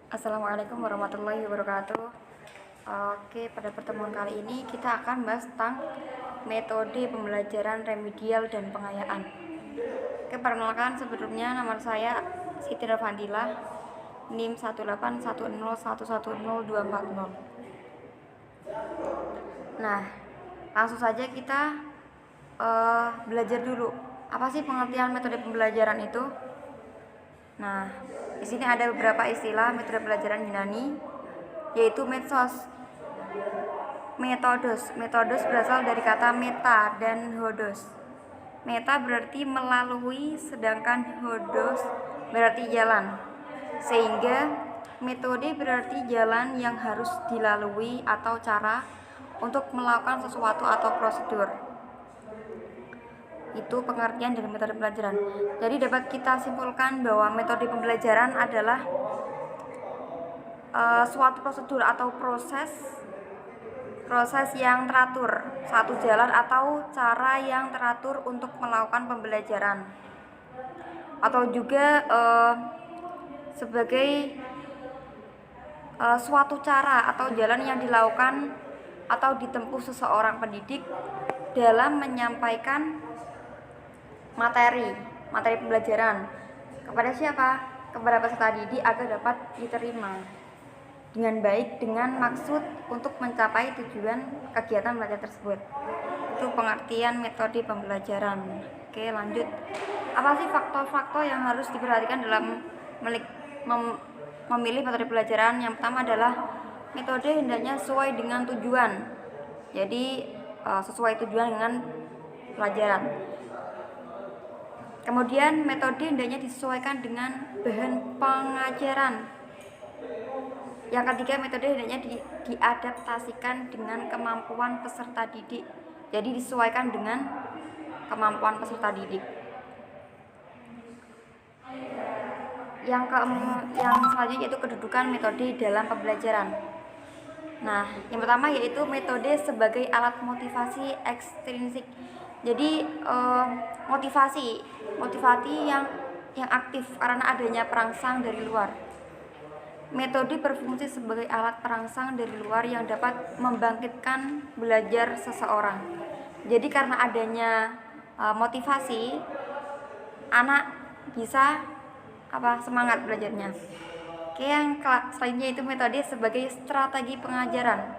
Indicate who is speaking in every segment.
Speaker 1: Assalamualaikum warahmatullahi wabarakatuh. Oke, pada pertemuan kali ini kita akan bahas tentang metode pembelajaran remedial dan pengayaan. Oke, perkenalkan sebelumnya nama saya Siti Nurfandila, NIM 1810110210240. Nah, langsung saja kita belajar dulu. Apa sih pengertian metode pembelajaran itu? Nah, di sini ada beberapa istilah metode pembelajaran Yunani, yaitu metodos. Metodos berasal dari kata meta dan hodos. Meta berarti melalui, sedangkan hodos berarti jalan. Sehingga metode berarti jalan yang harus dilalui atau cara untuk melakukan sesuatu atau prosedur. Itu pengertian dari metode pembelajaran. Jadi dapat kita simpulkan bahwa metode pembelajaran adalah suatu prosedur atau proses yang teratur, satu jalan atau cara yang teratur untuk melakukan pembelajaran, atau juga sebagai suatu cara atau jalan yang dilakukan atau ditempuh seseorang pendidik dalam menyampaikan materi pembelajaran kepada siapa? Kepada peserta didik agar dapat diterima dengan baik dengan maksud untuk mencapai tujuan kegiatan belajar tersebut. Itu pengertian metode pembelajaran. Oke, lanjut. Apa sih faktor-faktor yang harus diperhatikan dalam memilih metode pembelajaran? Yang pertama adalah metode hendaknya sesuai dengan tujuan. Jadi sesuai tujuan dengan pelajaran. Kemudian metode hendaknya disesuaikan dengan bahan pengajaran. Yang ketiga, metode hendaknya diadaptasikan dengan kemampuan peserta didik. Jadi disesuaikan dengan kemampuan peserta didik. Yang selanjutnya yaitu kedudukan metode dalam pembelajaran. Nah, yang pertama yaitu metode sebagai alat motivasi ekstrinsik. Jadi motivasi yang aktif karena adanya perangsang dari luar. Metode berfungsi sebagai alat perangsang dari luar yang dapat membangkitkan belajar seseorang. Jadi karena adanya motivasi, anak bisa semangat belajarnya. Oke, yang selanjutnya itu metode sebagai strategi pengajaran.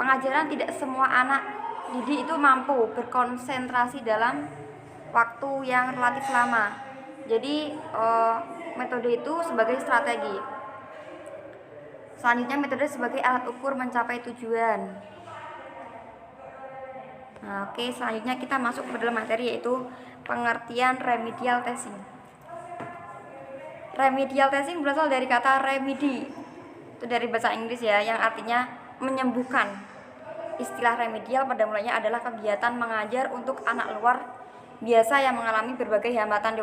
Speaker 1: Pengajaran tidak semua anak didik itu mampu berkonsentrasi dalam waktu yang relatif lama. Jadi metode itu sebagai strategi. Selanjutnya metode sebagai alat ukur mencapai tujuan. Nah, oke, selanjutnya kita masuk ke dalam materi yaitu pengertian remedial testing. Remedial testing berasal dari kata remedy. Itu dari bahasa Inggris ya, yang artinya menyembuhkan. Istilah remedial pada mulanya adalah kegiatan mengajar untuk anak luar biasa yang mengalami berbagai hambatan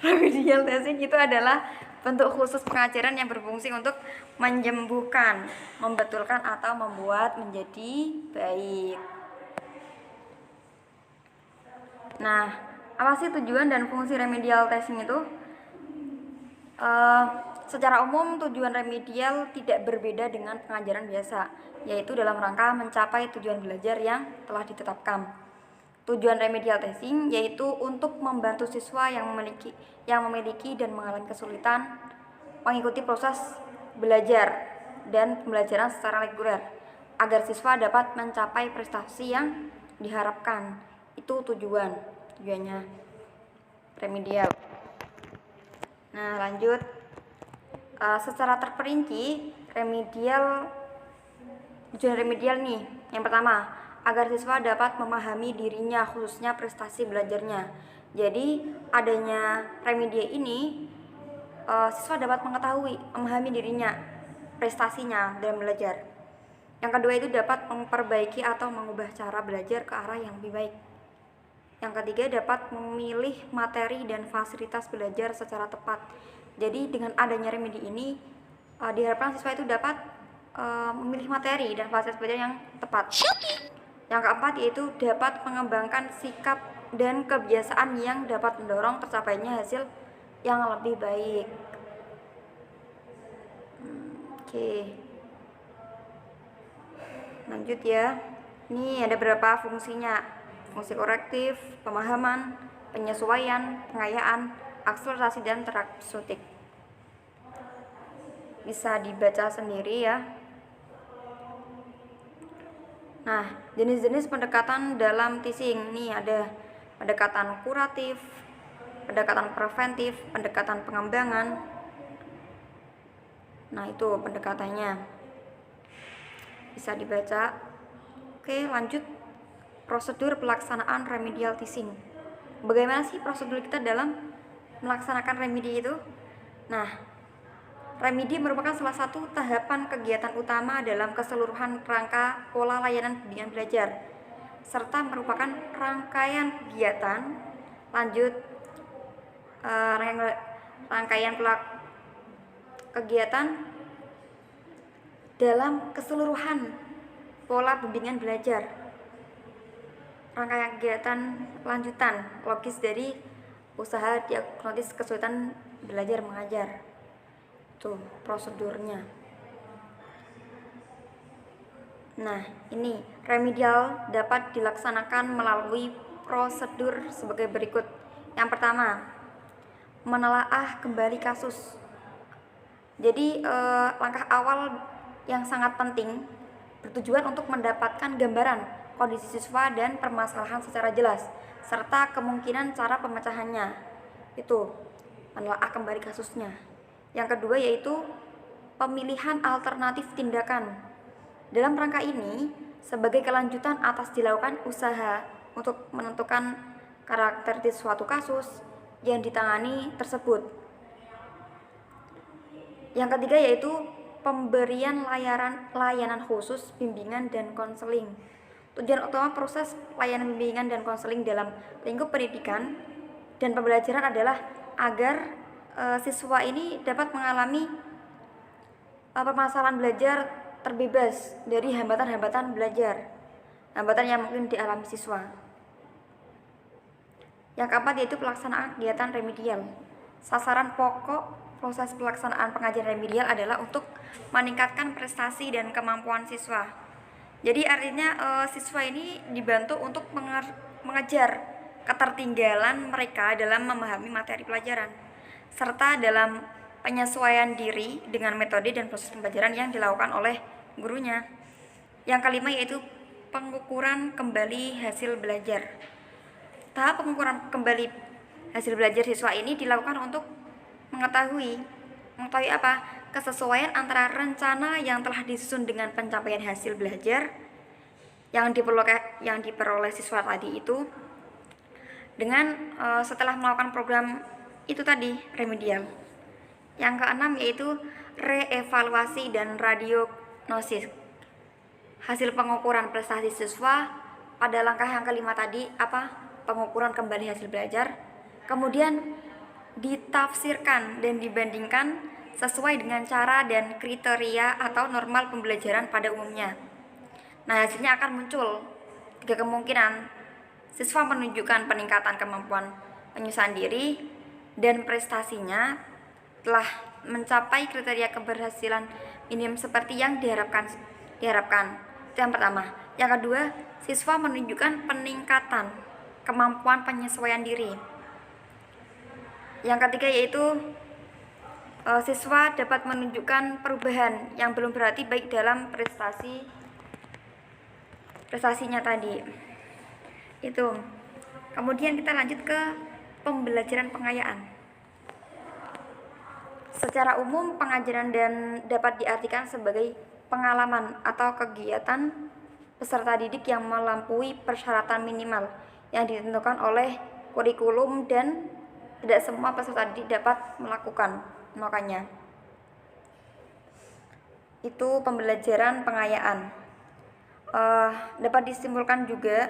Speaker 1: remedial testing itu adalah bentuk khusus pengajaran yang berfungsi untuk menyembuhkan, membetulkan atau membuat menjadi baik. Nah, apa sih tujuan dan fungsi remedial testing itu? Secara umum tujuan remedial tidak berbeda dengan pengajaran biasa, yaitu dalam rangka mencapai tujuan belajar yang telah ditetapkan. Tujuan remedial testing yaitu untuk membantu siswa yang memiliki dan mengalami kesulitan mengikuti proses belajar dan pembelajaran secara reguler agar siswa dapat mencapai prestasi yang diharapkan. Itu tujuannya remedial. Nah, lanjut. Secara terperinci tujuan remedial nih. Yang pertama, agar siswa dapat memahami dirinya, khususnya prestasi belajarnya. Jadi adanya remedial ini siswa dapat memahami dirinya, prestasinya dalam belajar. Yang kedua itu dapat memperbaiki atau mengubah cara belajar ke arah yang lebih baik. Yang ketiga dapat memilih materi dan fasilitas belajar secara tepat. Jadi dengan adanya remedi ini diharapkan siswa itu dapat memilih materi dan fasilitas belajar yang tepat. Yang keempat yaitu dapat mengembangkan sikap dan kebiasaan yang dapat mendorong tercapainya hasil yang lebih baik. Oke. Lanjut ya. Ini ada beberapa fungsinya. Fungsi korektif, pemahaman, penyesuaian, pengayaan, akselerasi, dan terapeutik. Bisa dibaca sendiri ya. Nah, jenis-jenis pendekatan dalam teasing nih ada pendekatan kuratif, pendekatan preventif, pendekatan pengembangan. Nah, itu pendekatannya. Bisa dibaca. Oke, lanjut. Prosedur pelaksanaan remedial teasing. Bagaimana sih prosedur kita dalam melaksanakan remedi itu? Nah, remedi merupakan salah satu tahapan kegiatan utama dalam keseluruhan rangka pola layanan bimbingan belajar, serta merupakan rangkaian kegiatan lanjut rangkaian kegiatan dalam keseluruhan pola bimbingan belajar. Rangkaian kegiatan lanjutan logis dari usaha diagnosis kesulitan belajar mengajar. Tuh prosedurnya. Nah, ini remedial dapat dilaksanakan melalui prosedur sebagai berikut. Yang pertama, menelaah kembali kasus. Jadi langkah awal yang sangat penting bertujuan untuk mendapatkan gambaran kondisi siswa dan permasalahan secara jelas serta kemungkinan cara pemecahannya. Itu menelaah kembali kasusnya. Yang kedua yaitu pemilihan alternatif tindakan. Dalam rangka ini, sebagai kelanjutan atas dilakukan usaha untuk menentukan karakteristik suatu kasus yang ditangani tersebut. Yang ketiga yaitu pemberian layanan khusus bimbingan dan konseling. Tujuan utama proses layanan bimbingan dan konseling dalam lingkup pendidikan dan pembelajaran adalah agar siswa ini dapat mengalami permasalahan belajar terbebas dari hambatan-hambatan belajar, hambatan yang mungkin dialami siswa. Yang keempat yaitu pelaksanaan kegiatan remedial. Sasaran pokok proses pelaksanaan pengajaran remedial adalah untuk meningkatkan prestasi dan kemampuan siswa. Jadi artinya siswa ini dibantu untuk mengejar ketertinggalan mereka dalam memahami materi pelajaran, serta dalam penyesuaian diri dengan metode dan proses pembelajaran yang dilakukan oleh gurunya. Yang kelima yaitu pengukuran kembali hasil belajar. Tahap pengukuran kembali hasil belajar siswa ini dilakukan untuk mengetahui apa? Kesesuaian antara rencana yang telah disusun dengan pencapaian hasil belajar yang diperoleh siswa tadi itu dengan setelah melakukan program itu tadi remedial. Yang keenam yaitu reevaluasi dan radiognosis. Hasil pengukuran prestasi siswa pada langkah yang kelima tadi pengukuran kembali hasil belajar, kemudian ditafsirkan dan dibandingkan sesuai dengan cara dan kriteria atau normal pembelajaran pada umumnya. Nah, hasilnya akan muncul 3 kemungkinan. Siswa menunjukkan peningkatan kemampuan penyusahan diri dan prestasinya telah mencapai kriteria keberhasilan minim seperti yang diharapkan. Itu yang pertama. Yang kedua, siswa menunjukkan peningkatan kemampuan penyesuaian diri. Yang ketiga yaitu siswa dapat menunjukkan perubahan yang belum berarti baik dalam prestasinya tadi. Itu. Kemudian kita lanjut ke pembelajaran pengayaan. Secara umum pengajaran dan dapat diartikan sebagai pengalaman atau kegiatan peserta didik yang melampaui persyaratan minimal yang ditentukan oleh kurikulum dan tidak semua peserta didik dapat melakukan. Makanya itu pembelajaran pengayaan. Dapat disimpulkan juga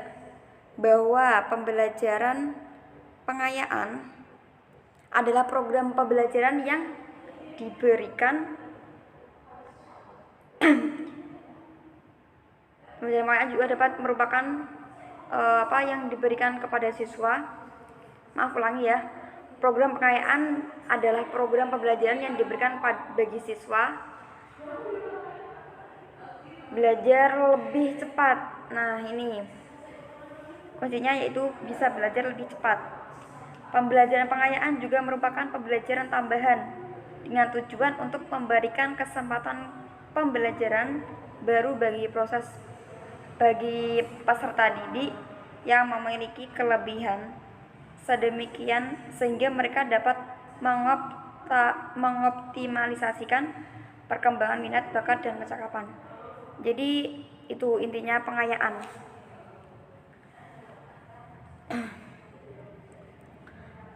Speaker 1: bahwa pembelajaran pengayaan adalah program pembelajaran yang diberikan Pembelajaran pengayaan juga dapat merupakan apa yang diberikan kepada siswa. Maaf, ulangi ya. Program pengayaan adalah program pembelajaran yang diberikan bagi siswa belajar lebih cepat. Nah, ini kuncinya, yaitu bisa belajar lebih cepat. Pembelajaran pengayaan juga merupakan pembelajaran tambahan dengan tujuan untuk memberikan kesempatan pembelajaran baru bagi peserta didik yang memiliki kelebihan sedemikian sehingga mereka dapat mengoptimalisasikan perkembangan minat, bakat, dan kecakapan. Jadi itu intinya pengayaan.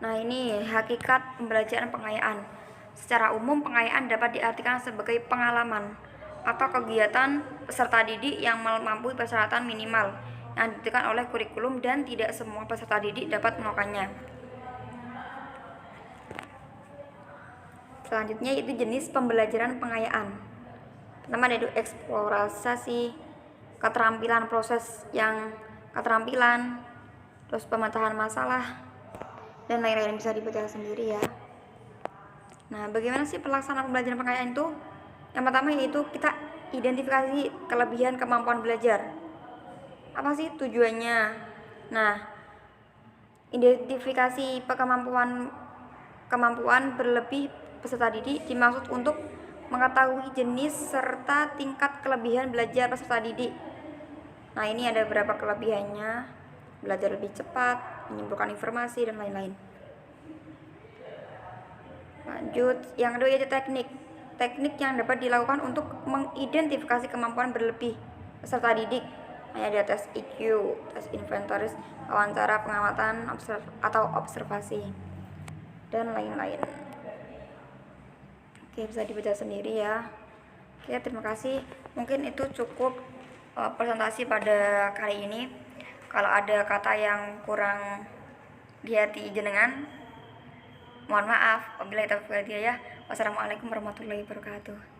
Speaker 1: Nah, ini hakikat pembelajaran pengayaan. Secara umum, pengayaan dapat diartikan sebagai pengalaman atau kegiatan peserta didik yang melampaui persyaratan minimal yang ditentukan oleh kurikulum dan tidak semua peserta didik dapat melakukannya. Selanjutnya yaitu jenis pembelajaran pengayaan. Pertama yaitu eksplorasi keterampilan, terus pemetahan masalah, dan lain-lain, bisa dibaca sendiri ya. Nah, bagaimana sih pelaksanaan pembelajaran pengayaan itu? Yang pertama yaitu kita identifikasi kelebihan kemampuan belajar. Apa sih tujuannya? Nah, identifikasi kemampuan berlebih peserta didik dimaksud untuk mengetahui jenis serta tingkat kelebihan belajar peserta didik. Nah, ini ada beberapa kelebihannya: belajar lebih cepat, menyimpulkan informasi, dan lain-lain. Lanjut, yang kedua yaitu teknik yang dapat dilakukan untuk mengidentifikasi kemampuan berlebih peserta didik. Ada tes IQ, tes inventaris, wawancara, pengamatan, atau observasi, dan lain-lain. Oke, bisa dibaca sendiri ya. Oke, terima kasih. Mungkin itu cukup presentasi pada kali ini. Kalau ada kata yang kurang di hati jenengan, mohon maaf. Wabillahi taufiq wal hidayah. Wassalamualaikum warahmatullahi wabarakatuh.